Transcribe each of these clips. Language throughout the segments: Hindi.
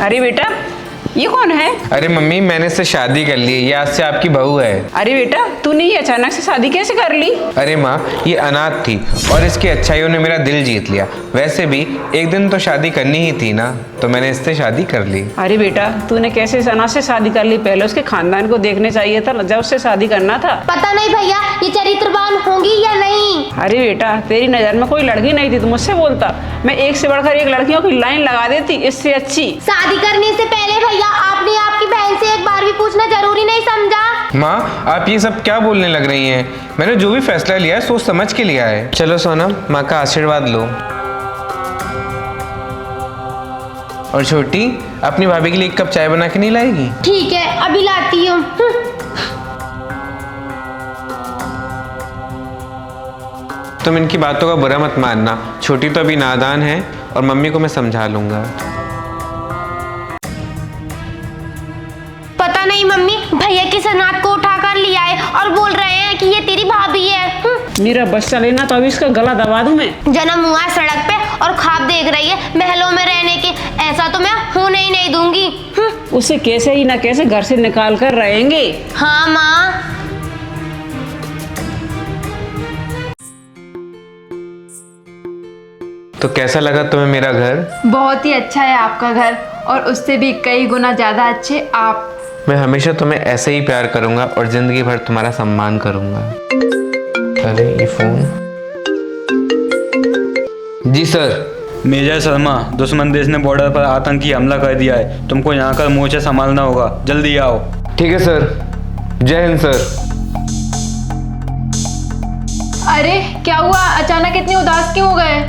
अरे बेटा, ये कौन है? अरे मम्मी, मैंने इससे शादी कर ली है, ये आज से आपकी बहू है। अरे बेटा, तूने ये अचानक से शादी कैसे कर ली? अरे माँ, ये अनाथ थी और इसकी अच्छाइयों ने मेरा दिल जीत लिया। वैसे भी एक दिन तो शादी करनी ही थी ना, तो मैंने इससे शादी कर ली। अरे बेटा, तूने कैसे इस अनाथ से शादी कर ली? पहले उसके खानदान को देखने चाहिए था जब उससे शादी करना था। पता नहीं भैया ये चरित्रवान होंगी या नहीं। अरे बेटा, तेरी नजर में कोई लड़की नहीं थी तो मुझसे बोलता, मैं एक से बढ़कर एक लड़कियों की लाइन लगा देती इससे अच्छी। शादी करने से पहले भैया आपने आपकी बहन से एक बार भी पूछना जरूरी नहीं समझा? माँ, आप ये सब क्या बोलने लग रही हैं? मैंने जो भी फैसला लिया है सोच समझ के लिया है। चलो सोनम, माँ का आशीर्वाद लो। और छोटी, अपनी भाभी के लिए एक कप चाय बना के नहीं लाएगी? ठीक है, अभी लाती हूँ। तुम इनकी बातों का बुरा मत मानना, छोटी तो अभी नादान है और मम्मी को मैं समझा लूंगा। पता नहीं मम्मी, भैया की सनात को उठाकर लिया है और बोल रहे हैं कि ये तेरी भाभी है। मेरा बच्चा लेना तो अभी इसका गला दबा दूं मैं। जन्म हुआ सड़क पे और ख्वाब देख रही है महलों में रहने के, ऐसा तो मैं होने ही नहीं दूंगी। उसे कैसे ही ना कैसे घर से निकाल कर रहेंगे। हाँ माँ। तो कैसा लगा तुम्हें मेरा घर? बहुत ही अच्छा है आपका घर, और उससे भी कई गुना ज्यादा अच्छे आप। मैं हमेशा तुम्हें ऐसे ही प्यार करूंगा और जिंदगी भर तुम्हारा सम्मान करूंगा। अरे ये फोन। जी सर। मेजर शर्मा, दुश्मन देश ने बॉर्डर पर आतंकी हमला कर दिया है, तुमको यहाँ का मोर्चा संभालना होगा, जल्दी आओ। ठीक है सर, जय हिंद सर। अरे क्या हुआ, अचानक इतने उदास क्यों हो गए?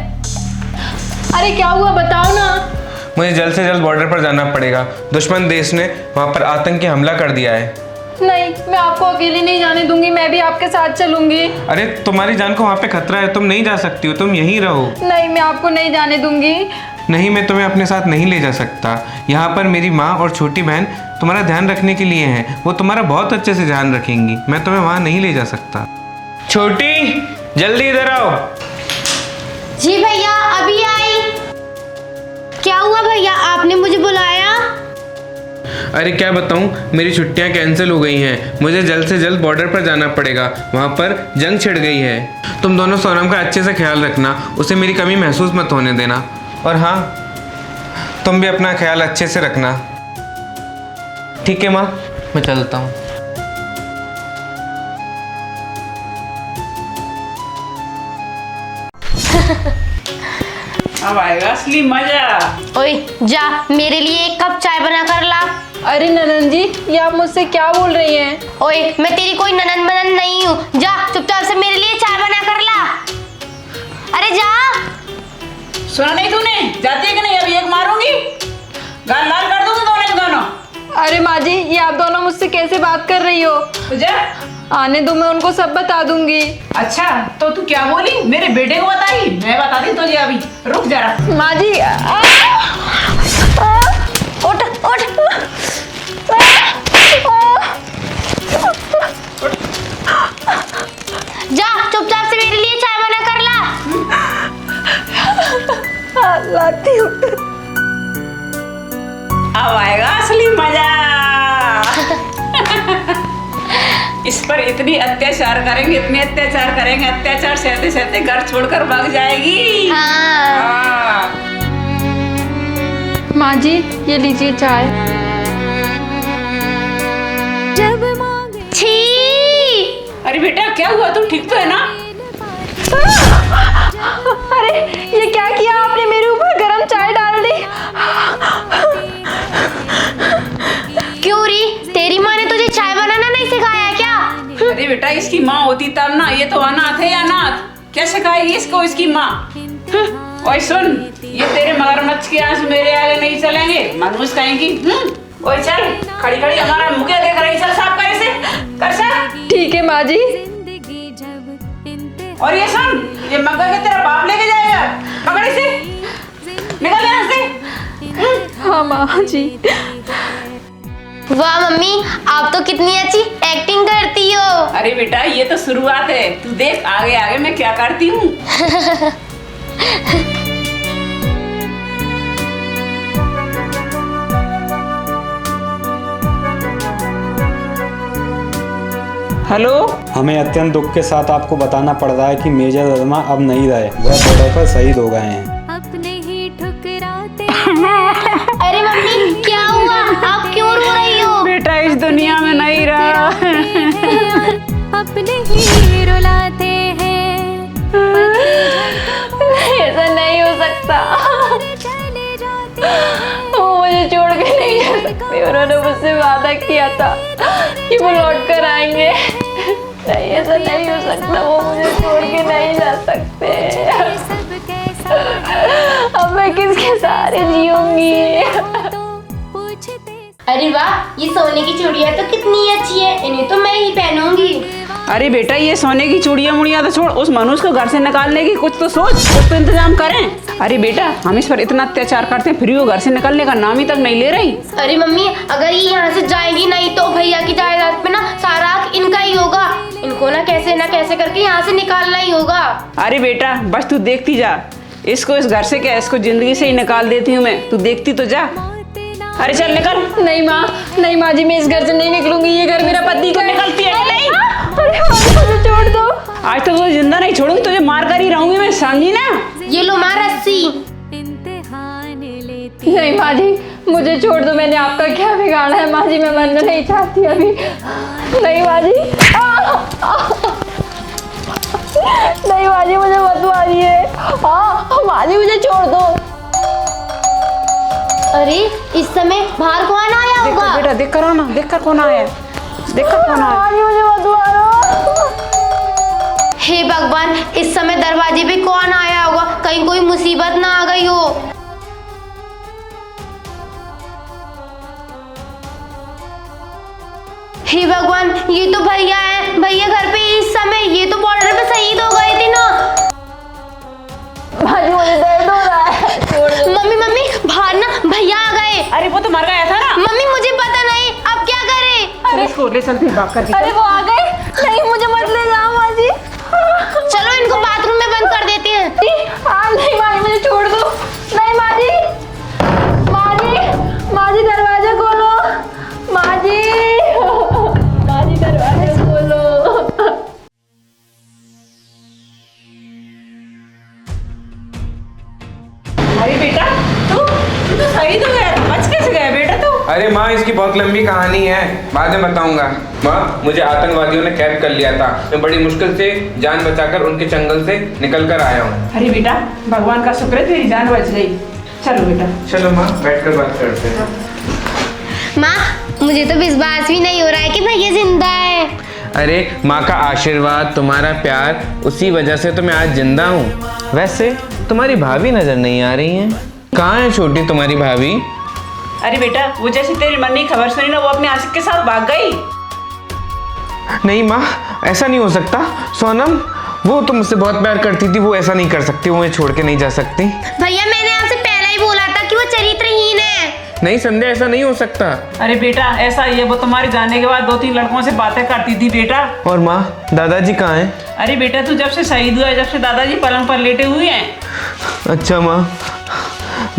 अरे क्या हुआ बताओ ना। मुझे जल्द से जल्द बॉर्डर पर जाना पड़ेगा, दुश्मन देश ने वहाँ पर आतंकी हमला कर दिया है। नहीं, मैं आपको अकेले नहीं जाने दूंगी, मैं भी आपके साथ चलूंगी। अरे तुम्हारी जान को वहाँ पे खतरा है, तुम नहीं जा सकती हो, तुम यहीं रहो। नहीं, मैं आपको नहीं जाने दूंगी। नहीं, मैं तुम्हें अपने साथ नहीं ले जा सकता। यहाँ पर मेरी माँ और छोटी बहन तुम्हारा ध्यान रखने के लिए हैं, वो तुम्हारा बहुत अच्छे से ध्यान रखेंगी। मैं तुम्हें वहाँ नहीं ले जा सकता। छोटी, जल्दी इधर आओ। जी भैया, अभी आई। क्या हुआ भैया, आपने मुझे बुलाया? अरे क्या बताऊं, मेरी छुट्टियां कैंसिल हो गई हैं, मुझे जल्द से जल्द बॉर्डर पर जाना पड़ेगा, वहां पर जंग छिड़ गई है। तुम दोनों सोनम का अच्छे से ख्याल रखना, उसे मेरी कमी महसूस मत होने देना। और हाँ, तुम भी अपना ख्याल अच्छे से रखना। ठीक है माँ, मैं चलता हूँ। अब आएगा असली मजा। ओए जा, मेरे लिए एक कप चाय बना कर ला। अरे ननन जी, ये आप मुझसे क्या बोल रही हैं? ओए, मैं तेरी कोई ननन बनन नहीं हूँ, जा चुपचाप से मेरे लिए चाय बना कर ला। अरे जा। सुना नहीं तूने? जाती है कि नहीं? अभी एक मारूंगी, गाल लाल कर दूंगी दोनों के दोनों। अरे माँ जी, ये आप दोनों मुझसे कैसे बात कर रही हो? तुझे आने दो, मैं उनको सब बता दूंगी। अच्छा, तो तू क्या बोली? मेरे बेटे को बताई? मैं बता दी तुझे, अभी रुक जरा। माँ जी, उठ उठ। जा चुपचाप से मेरे लिए चाय बना कर ला। लाती हूँ। अब आएगा असली मजा। इस पर इतनी अत्याचार करेंगे, इतने अत्याचार करेंगे, अत्याचार सहते सहते घर छोड़कर भाग जाएगी। हाँ। माँ जी, ये लीजिए चाय। छी। अरे बेटा, क्या हुआ? तू ठीक तो है ना? अरे ये क्या किया आपने, मेरे ऊपर गरम चाय डाल दी। क्यों री, तेरी माँ ने तुझे चाय बनाना नहीं सिखाया क्या? अरे बेटा, इसकी माँ होती तब ना, ये तो अनाथ है। अनाथ क्या सिखाएगी इसको इसकी माँ? ओए सुन, ये तेरे मगरमच्छ के आंसू मेरे आगे नहीं चलेंगे, मनहूस कहेंगी। ओए चल, खड़ी खड़ी हमारा मुँह क्या देख रही? चल साफ कर इसे, कर साफ। ठीक है माँ जी। और ये सुन, ये मग्गा के तेरा बाप लेके जाएगा, पकड़ इसे, निकल यहाँ से। हाँ माँ जी। वाह मम्मी, आप तो कितनी अच्छी एक्टिंग करती हो। अरे बेटा, ये तो शुरुआत है, तू देख आगे आगे मैं क्या करती हूँ। हेलो। हमें अत्यंत दुख के साथ आपको बताना पड़ रहा है कि मेजर वर्मा अब नहीं रहे, वह बॉर्डर पर शहीद हो गए हैं। अपने ही ठुकराते अरे मम्मी क्या हुआ, आप क्यों रो रही हो? बेटा इस दुनिया में नहीं रहा। अपने ही रुलाते हैं। ऐसा नहीं हो सकता, चले जाते हैं। वो मुझे छोड़ के नहीं जा सकते। उन्होंने मुझसे वादा किया था कि वो लौट कर आएंगे। नहीं, ऐसा नहीं हो सकता, वो मुझे छोड़ के नहीं जा सकते। सब कैसा अब मैं किसके सहारे जीऊंगी? तो पूछते अरे वाह, ये सोने की चूड़ियां तो कितनी अच्छी है, इन्हें तो मैं ही पहनूंगी। अरे बेटा ये सोने की चूड़ियां मुड़ियां तो छोड़, उस मनुष्य को घर से निकालने की कुछ तो सोच, कुछ तो इंतजाम करें। अरे बेटा हम इस पर इतना अत्याचार करते हैं, फिर वो घर से निकलने का नाम ही तक नहीं ले रही। अरे मम्मी अगर ये यहाँ से जाएंगी नहीं तो भैया की जायदाद पे ना सारा हक इनका ही होगा। इनको ना कैसे करके यहाँ से निकालना ही होगा। अरे बेटा बस तू देखती जा, इसको इस घर से क्या, इसको जिंदगी से ही निकाल देती हूँ मैं, तू देखती तो जा। अरे चल निकल। नहीं माँ, नहीं माँ जी, मैं इस घर से नहीं निकलूंगी। ये घर मेरा पति का है। निकलती है कि नहीं? अरे माँ जी, मुझे छोड़ दो। आज तो तुझे जिंदा नहीं छोड़ूंगी, तुझे मार कर ही रहूंगी मैं, समझी ना? ये लो माँ रस्सी। इम्तिहान लेती नहीं माँ जी, मुझे छोड़ दो। मैंने आपका क्या बिगाड़ा है माँ जी? मैं मरना नहीं चाहती अभी। नहीं माँ जी, नहीं माँ जी, मुझे मत मारिए। माँ जी मुझे छोड़ दो। अरे इस समय बाहर कौन आया देखो होगा? बेटा देख कर आना, देख कर कौन आया, देख कर कौन आया। माँ जी मुझे मत मारो। हे भगवान, इस समय दरवाजे पे कौन आया होगा, कहीं कोई मुसीबत ना आ गई हो। हे भगवान, ये तो भैया है, भैया घर पे इस समय, ये तो बॉर्डर पे शहीद हो गए थे ना। माँ जी मुझे दर्द हो रहा है, छोड़ दो। मम्मी मम्मी बाहर ना भैया आ गए। अरे वो तो मर गया था ना। मम्मी मुझे पता नहीं, अब क्या करें? अरे इसको ले चलती भाग कर। अरे वो आ गए। नहीं मुझे मत ले जाओ माँ जी। चलो इनको बाथरूम में बंद कर देते हैं। नहीं माँ जी, मुझे छोड़ दो। नहीं माँ जी, माँ जी, माँ जी दरवाजा खोलो। माँ जी, माँ जी दरवाजा खोलो। अरे बेटा तू तो शहीद हो गया, बच कैसे गया बेटा तू? अरे माँ इसकी बहुत लंबी कहानी है, बाद में बताऊंगा। माँ मुझे आतंकवादियों ने कैद कर लिया था, मैं बड़ी मुश्किल से जान बचाकर उनके जंगल से निकल कर आया हूँ। अरे बेटा भगवान का शुक्र है तेरी जान बच गई। चलो बेटा। चलो माँ बैठकर बात करते हैं। माँ मुझे तो विश्वास भी नहीं हो रहा है कि भैया जिंदा है। अरे माँ का आशीर्वाद, तुम्हारा प्यार, उसी वजह से तो मैं आज जिंदा हूँ। वैसे तुम्हारी भाभी नजर नहीं आ रही हैं, कहाँ है छोटी तुम्हारी भाभी? अरे बेटा वो जैसे तेरी मन्नी खबर सुनी ना, वो अपने आशिक के साथ भाग गई। नहीं माँ ऐसा नहीं हो सकता। सोनम वो तो मुझसे बहुत प्यार करती थी, वो ऐसा नहीं कर सकती, वो मुझे छोड़ के नहीं जा सकती। भैया मैंने आपसे पहले ही बोला था कि वो चरित्रहीन है। नहीं संध्या ऐसा नहीं हो सकता। अरे बेटा ऐसा ही है, वो तुम्हारे जाने के बाद 2-3 लड़कों से बातें करती थी बेटा। और माँ दादाजी कहाँ हैं? अरे बेटा तू जब से शहीद हुआ है, जब से दादाजी पलंग पर लेटे हुए हैं। अच्छा माँ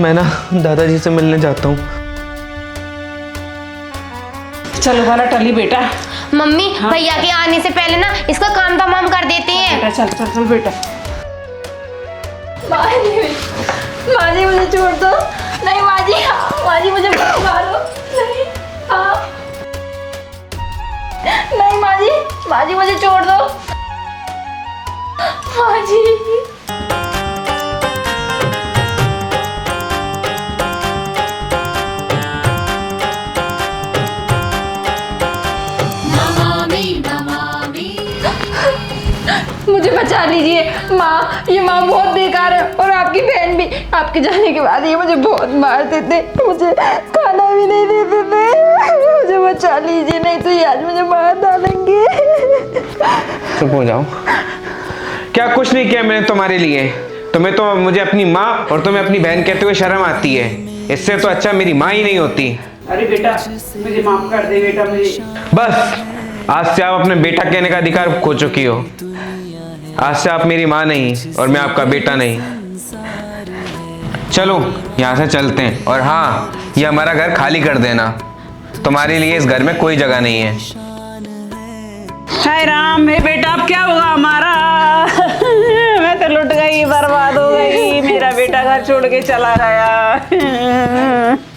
मैं ना दादाजी से मिलने जाता हूँ। चलो वाला टली बेटा। मम्मी भैया के आने से पहले ना इसका काम तमाम कर देते हैं। बेटा चल चल चल बेटा। माँ जी मुझे छोड़ दो। नहीं माँ जी, माँ जी मुझे मत मारो। नहीं, नहीं माँ जी मुझे छोड़ दो। माँ जी मुझे बचा लीजिए माँ, ये माँ बहुत बेकार है और आपकी बहन भी। आपके जाने के बाद ये मुझे बहुत मारते थे, मुझे खाना भी नहीं देते थे। मुझे बचा लीजिए, नहीं तो ये आज मुझे मार डालेंगे। चुप हो जाओ। क्या कुछ नहीं किया मैंने तुम्हारे लिए? तुम्हें तो मुझे अपनी माँ और तुम्हें अपनी बहन कहते हुए शर्म आती है। इससे तो अच्छा मेरी माँ ही नहीं होती। अरे बेटा मुझे माफ कर दे बेटा, मुझे बस आज से आप अपने बेटा कहने का अधिकार खो चुकी हो। आज से आप मेरी माँ नहीं और मैं आपका बेटा नहीं। चलो यहाँ से चलते हैं, और हाँ ये हमारा घर खाली कर देना, तुम्हारे लिए इस घर में कोई जगह नहीं है। हाय राम, मेरे बेटा अब क्या होगा हमारा? मैं तो लुट गई, बर्बाद हो गई, मेरा बेटा घर छोड़ के चला गया।